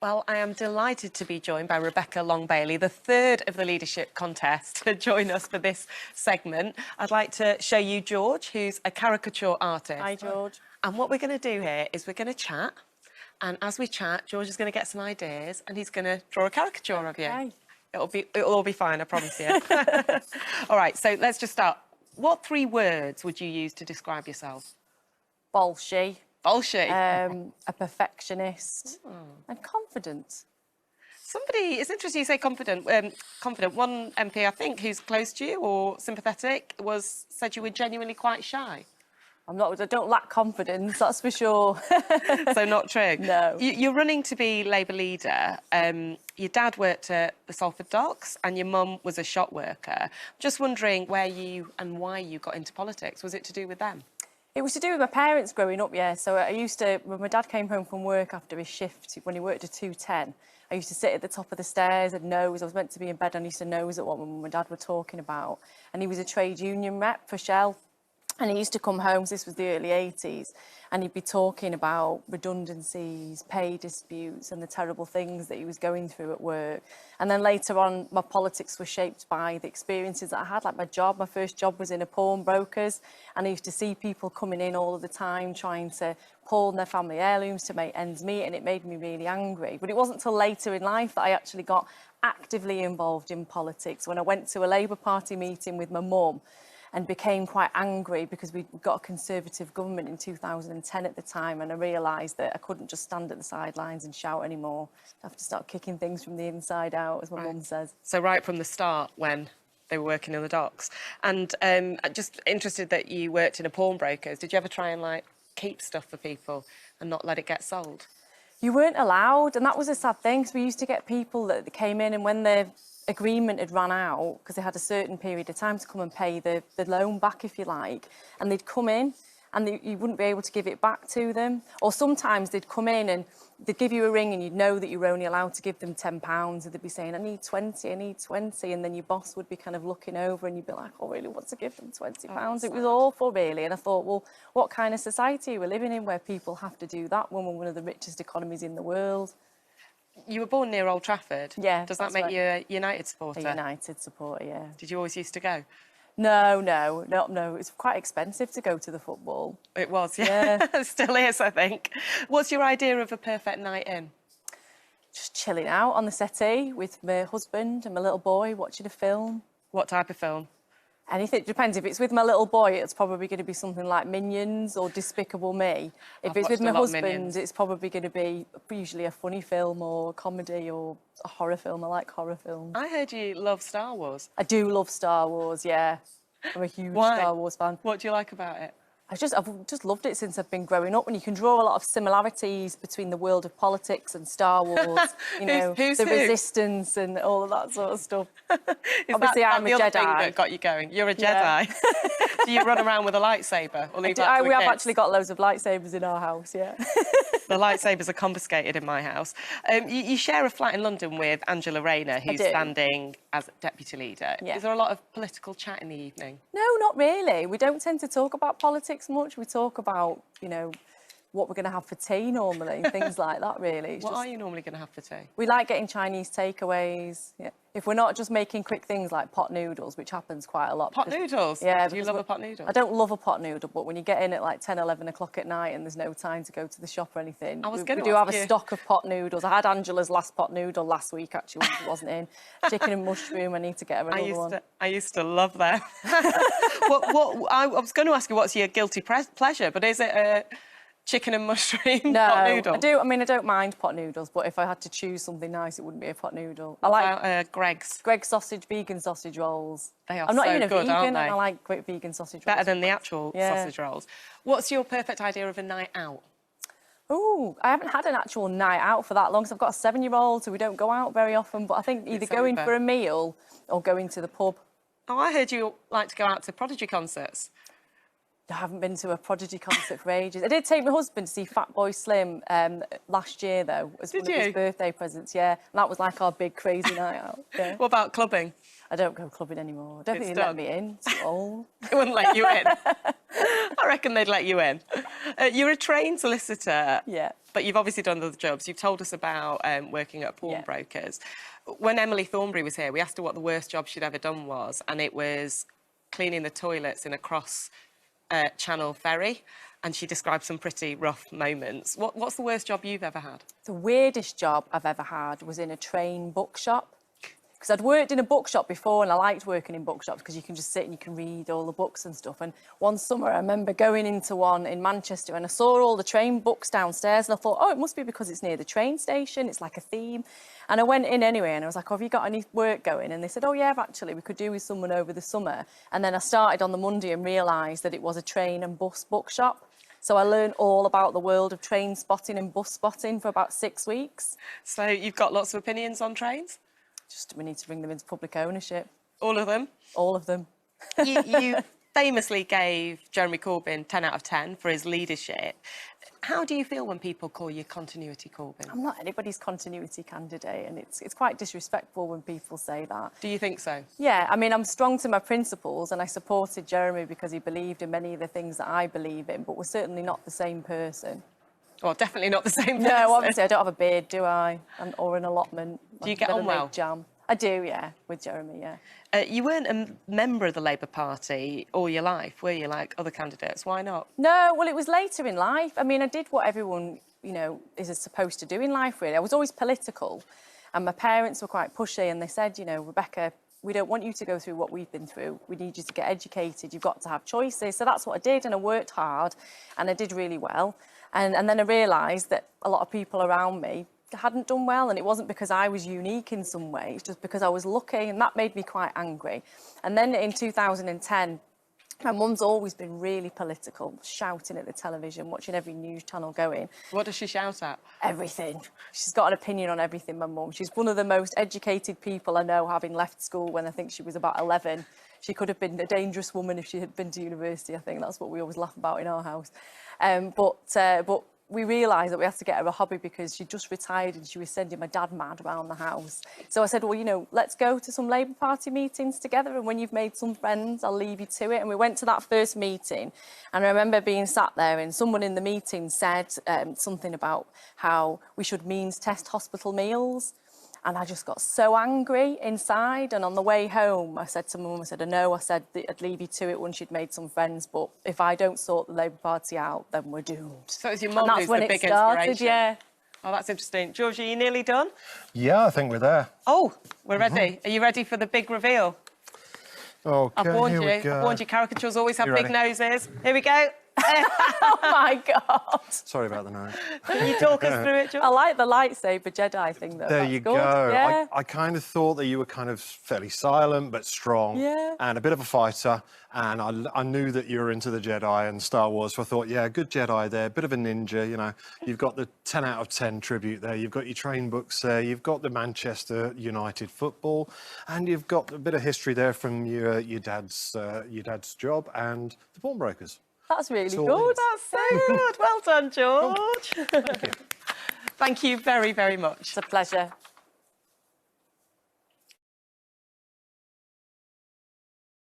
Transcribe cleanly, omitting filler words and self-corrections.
Well, I am delighted to be joined by Rebecca Long-Bailey, the third of the leadership contest, to join us for this segment. I'd like to show you George, who's a caricature artist. Hi, George. And what we're going to do here is we're going to chat. And as we chat, George is going to get some ideas and he's going to draw a caricature of you. It'll all be fine, I promise you. All right, so let's just start. What 3 words would you use to describe yourself? Bolshy. Bolshy. A perfectionist. And confident. It's interesting you say confident. Confident. One MP, I think, who's close to you or sympathetic, said you were genuinely quite shy. I don't lack confidence, that's for sure. So not true? No. You're running to be Labour leader. Your dad worked at the Salford Docks and your mum was a shop worker. Just wondering where you and why you got into politics. Was it to do with them? It was to do with my parents growing up, yeah. So when my dad came home from work after his shift, when he worked at 2:10, I used to sit at the top of the stairs and nose. I was meant to be in bed and I used to nose at what my mum and dad were talking about. And he was a trade union rep for Shell. And he used to come home, so this was the early 80s, and he'd be talking about redundancies, pay disputes and the terrible things that he was going through at work. And then later on, my politics were shaped by the experiences that I had, like my first job was in a pawnbroker's, and I used to see people coming in all of the time trying to pawn their family heirlooms to make ends meet, and it made me really angry. But it wasn't until later in life that I actually got actively involved in politics, when I went to a Labour Party meeting with my mum, and became quite angry because we got a Conservative government in 2010 at the time, and I realised that I couldn't just stand at the sidelines and shout anymore. I have to start kicking things from the inside out, as my mum says. So right from the start, when they were working in the docks. And just interested that you worked in a pawnbroker's. Did you ever try and, like, keep stuff for people and not let it get sold? You weren't allowed, and that was a sad thing, because we used to get people that came in, and when their agreement had run out, because they had a certain period of time to come and pay the loan back, if you like, and they'd come in and you wouldn't be able to give it back to them. Or sometimes they'd come in and they'd give you a ring and you'd know that you were only allowed to give them £10, and they'd be saying, I need 20, and then your boss would be kind of looking over and you'd be like, oh, really want to give them £20? It was awful, really. And I thought, well, what kind of society are we living in where people have to do that when we're one of the richest economies in the world? You were born near Old Trafford. Yeah. Does that make you a United supporter? A United supporter, yeah. Did you always used to go? No. It's quite expensive to go to the football. It was, yeah. It still is, I think. What's your idea of a perfect night in? Just chilling out on the settee with my husband and my little boy, watching a film. What type of film? Anything. It depends. If it's with my little boy, it's probably going to be something like Minions or Despicable Me. If it's with my husband, it's probably going to be usually a funny film or a comedy or a horror film. I like horror films. I heard you love Star Wars. I do love Star Wars, yeah. I'm a huge Star Wars fan. What do you like about it? I've just loved it since I've been growing up, and you can draw a lot of similarities between the world of politics and Star Wars, you know, the resistance and all of that sort of stuff. Obviously, I'm a Jedi. Thing that got you going. You're a Jedi. Yeah. Do you run around with a lightsaber or leave that to the We have kids? actually got loads of lightsabers in our house, yeah. The lightsabers are confiscated in my house. You share a flat in London with Angela Rayner, who's standing as deputy leader. Yeah. Is there a lot of political chat in the evening? No, not really. We don't tend to talk about politics much. We talk about, you know, what we're going to have for tea normally, things like that, really. What are you normally going to have for tea? We like getting Chinese takeaways. Yeah. If we're not just making quick things like pot noodles, which happens quite a lot. Pot noodles? Yeah. Do you love a pot noodle? I don't love a pot noodle, but when you get in at like 10, 11 o'clock at night and there's no time to go to the shop or anything, we do have a stock of pot noodles. I had Angela's last pot noodle last week, actually, when she wasn't in. Chicken and mushroom, I need to get her another one. I used to love them. I was going to ask you, what's your guilty pleasure, but is it a chicken and mushroom pot noodle? I do. I mean, I don't mind pot noodles, but if I had to choose something nice, it wouldn't be a pot noodle. I like Greg's sausage, vegan sausage rolls. They are I'm not so even a good, vegan, aren't they? and I like great vegan sausage rolls. Better than the actual sausage rolls. What's your perfect idea of a night out? Oh, I haven't had an actual night out for that long, because I've got a 7-year-old, so we don't go out very often. But I think either going for a meal or going to the pub. Oh, I heard you like to go out to Prodigy concerts. I haven't been to a Prodigy concert for ages. I did take my husband to see Fatboy Slim last year, though, as one of his birthday presents, yeah. And that was like our big crazy night out. Yeah. What about clubbing? I don't go clubbing anymore. I don't think they'd let me in. It's too old. They wouldn't let you in. I reckon they'd let you in. You're a trained solicitor. Yeah. but you've obviously done other jobs. You've told us about working at pawnbrokers. When Emily Thornberry was here, we asked her what the worst job she'd ever done was, and it was cleaning the toilets in a cross-channel ferry, and she described some pretty rough moments. What's the worst job you've ever had? The weirdest job I've ever had was in a train bookshop. Because I'd worked in a bookshop before and I liked working in bookshops because you can just sit and you can read all the books and stuff. And one summer I remember going into one in Manchester and I saw all the train books downstairs and I thought, oh, it must be because it's near the train station. It's like a theme. And I went in anyway and I was like, oh, have you got any work going? And they said, oh, yeah, actually, we could do with someone over the summer. And then I started on the Monday and realised that it was a train and bus bookshop. So I learned all about the world of train spotting and bus spotting for about 6 weeks. So you've got lots of opinions on trains? Just we need to bring them into public ownership. All of them? All of them. You famously gave Jeremy Corbyn 10 out of 10 for his leadership. How do you feel when people call you Continuity Corbyn? I'm not anybody's continuity candidate, and it's quite disrespectful when people say that. Do you think so? Yeah, I mean, I'm strong to my principles, and I supported Jeremy because he believed in many of the things that I believe in, but we're certainly not the same person. Well, definitely not the same person. No, obviously, I don't have a beard, do I? Or an allotment. Do you get on well? Jam. I do, yeah, with Jeremy, yeah. You weren't a member of the Labour Party all your life, were you, like other candidates? Why not? No, well, it was later in life. I mean, I did what everyone, you know, is supposed to do in life, really. I was always political, and my parents were quite pushy, and they said, you know, Rebecca, we don't want you to go through what we've been through. We need you to get educated. You've got to have choices. So that's what I did, and I worked hard, and I did really well. And then I realised that a lot of people around me hadn't done well, and it wasn't because I was unique in some way, it's just because I was lucky, and that made me quite angry. And then in 2010, my mum's always been really political, shouting at the television, watching every news channel going. What does she shout at? Everything. She's got an opinion on everything, my mum. She's one of the most educated people I know, having left school when I think she was about 11. She could have been a dangerous woman if she had been to university, I think. That's what we always laugh about in our house. But we realised that we had to get her a hobby because she just retired and she was sending my dad mad around the house. So I said, well, you know, let's go to some Labour Party meetings together, and when you've made some friends, I'll leave you to it. And we went to that first meeting, and I remember being sat there and someone in the meeting said something about how we should means test hospital meals. And I just got so angry inside. And on the way home, I said to Mum, I said, I know I said that I'd leave you to it once you'd made some friends, but if I don't sort the Labour Party out, then we're doomed. So it's your mum who's the big inspiration? Yeah. Oh, that's interesting. George, are you nearly done? Yeah, I think we're there. Oh, we're ready. Are you ready for the big reveal? Okay, I've warned you. I've warned you. Caricatures always have big noses. Here we go. Oh, my God. Sorry about the nose. Can you talk us through it, George? I like the lightsaber Jedi thing, though. There you go. Yeah. I kind of thought that you were kind of fairly silent but strong, and a bit of a fighter, and I knew that you were into the Jedi and Star Wars, so I thought, yeah, good Jedi there, bit of a ninja, you know. You've got the 10 out of 10 tribute there, you've got your train books there, you've got the Manchester United football, and you've got a bit of history there from your dad's job and the pawnbrokers. That's really all good. That's so good. Well done, George. Thank you. Thank you very, very much. It's a pleasure.